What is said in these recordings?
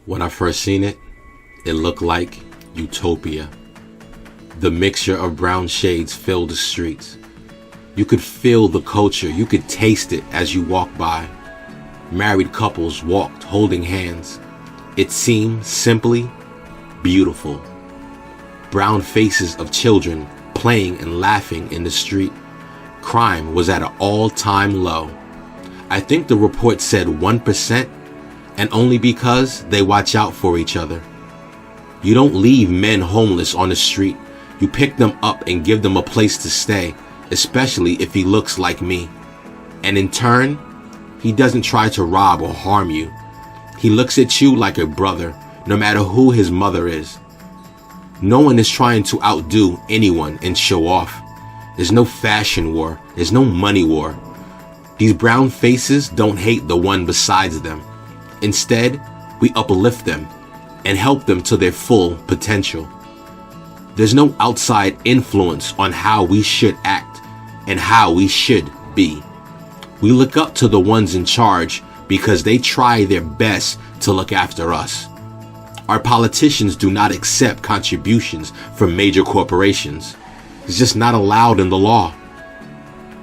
When I first seen it, it looked like utopia. The mixture of brown shades filled the streets. You could feel the culture, you could taste it as you walked by. Married couples walked holding hands. It seemed simply beautiful. Brown faces of children playing and laughing in the street. Crime was at an all-time low. I think the report said 1%, and only because they watch out for each other. You don't leave men homeless on the street. You pick them up and give them a place to stay, especially if he looks like me. And in turn, he doesn't try to rob or harm you. He looks at you like a brother, no matter who his mother is. No one is trying to outdo anyone and show off. There's no fashion war. There's no money war. These brown faces don't hate the one besides them. Instead, we uplift them and help them to their full potential. There's no outside influence on how we should act and how we should be. We look up to the ones in charge because they try their best to look after us. Our politicians do not accept contributions from major corporations. It's just not allowed in the law.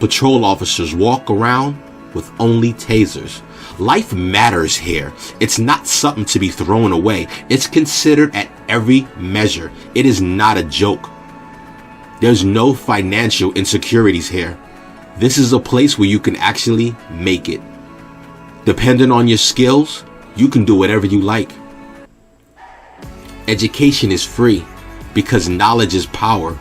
Patrol officers walk around with only tasers. Life matters here. It's not something to be thrown away. It's considered at every measure. It is not a joke. There's no financial insecurities here. This is a place where you can actually make it. Depending on your skills, you can do whatever you like. Education is free because knowledge is power.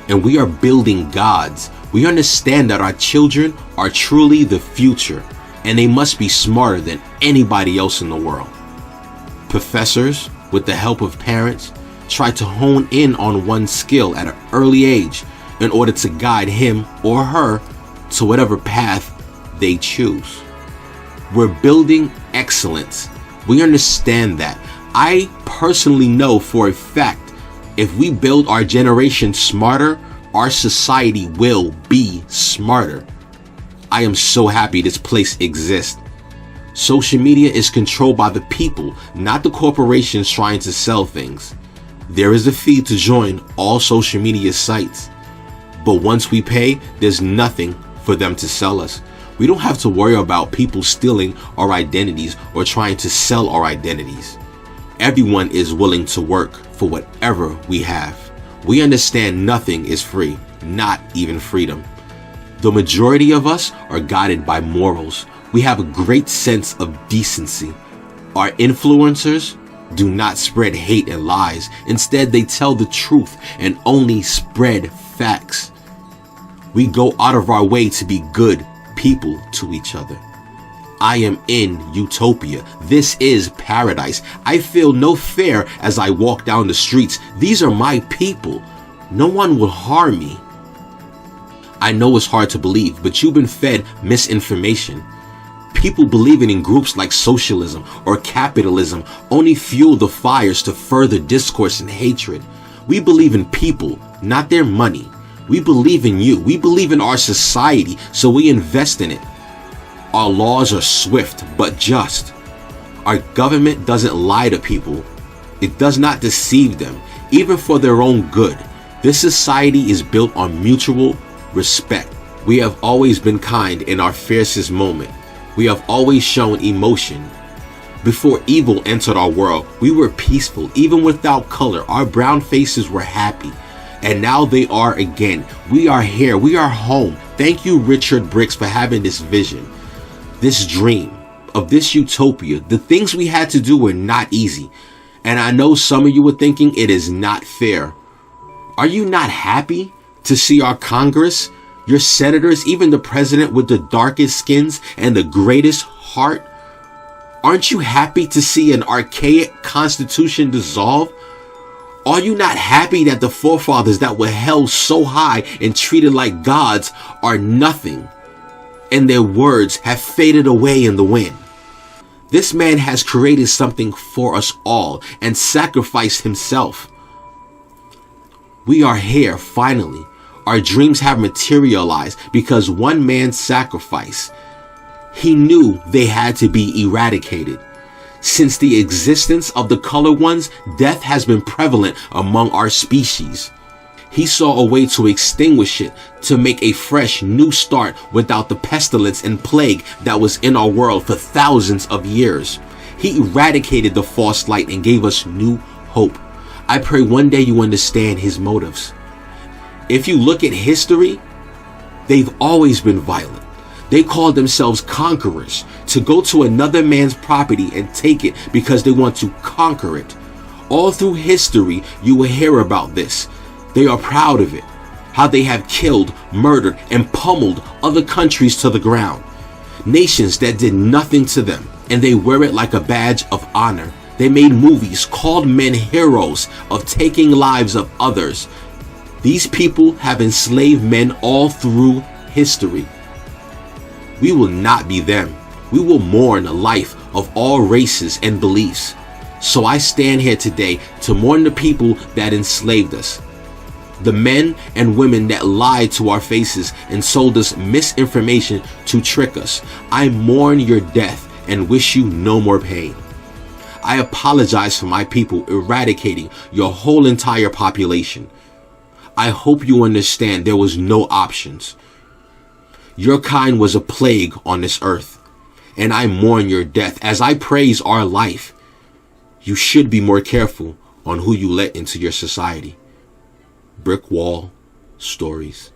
And we are building gods. We understand that our children are truly the future, and they must be smarter than anybody else in the world. Professors, with the help of parents, try to hone in on one skill at an early age in order to guide him or her to whatever path they choose. We're building excellence. We understand that. I personally know for a fact if we build our generation smarter, our society will be smarter. I am so happy this place exists. Social media is controlled by the people, not the corporations trying to sell things. There is a fee to join all social media sites. But once we pay, there's nothing for them to sell us. We don't have to worry about people stealing our identities or trying to sell our identities. Everyone is willing to work for whatever we have. We understand nothing is free, not even freedom. The majority of us are guided by morals. We have a great sense of decency. Our influencers do not spread hate and lies. Instead, they tell the truth and only spread facts. We go out of our way to be good people to each other. I am in utopia. This is paradise. I feel no fear as I walk down the streets. These are my people. No one will harm me. I know it's hard to believe, but you've been fed misinformation. People believing in groups like socialism or capitalism only fuel the fires to further discourse and hatred. We believe in people, not their money. We believe in you. We believe in our society, so we invest in it. Our laws are swift but just. Our government doesn't lie to people. It does not deceive them, even for their own good. This society is built on mutual respect. We have always been kind in our fiercest moment. We have always shown emotion. Before evil entered our world, we were peaceful. Even without color, our brown faces were happy. And now they are again. We are here. We are home. Thank you, Richard Bricks, for having this vision. This dream of this utopia. The things we had to do were not easy. And I know some of you were thinking it is not fair. Are you not happy to see our Congress, your senators, even the president with the darkest skins and the greatest heart? Aren't you happy to see an archaic constitution dissolve? Are you not happy that the forefathers that were held so high and treated like gods are nothing, and their words have faded away in the wind? This man has created something for us all and sacrificed himself. We are here finally. Our dreams have materialized because one man's sacrifice. He knew they had to be eradicated. Since the existence of the colored ones, death has been prevalent among our species. He saw a way to extinguish it, to make a fresh, new start without the pestilence and plague that was in our world for thousands of years. He eradicated the false light and gave us new hope. I pray one day you understand his motives. If you look at history, they've always been violent. They called themselves conquerors, to go to another man's property and take it because they want to conquer it. All through history, you will hear about this. They are proud of it, how they have killed, murdered, and pummeled other countries to the ground. Nations that did nothing to them, and they wear it like a badge of honor. They made movies, called men heroes of taking lives of others. These people have enslaved men all through history. We will not be them. We will mourn a life of all races and beliefs. So I stand here today to mourn the people that enslaved us. The men and women that lied to our faces and sold us misinformation to trick us. I mourn your death and wish you no more pain. I apologize for my people eradicating your whole entire population. I hope you understand there was no options. Your kind was a plague on this earth, and I mourn your death as I praise our life. You should be more careful on who you let into your society. Brick Wall Stories.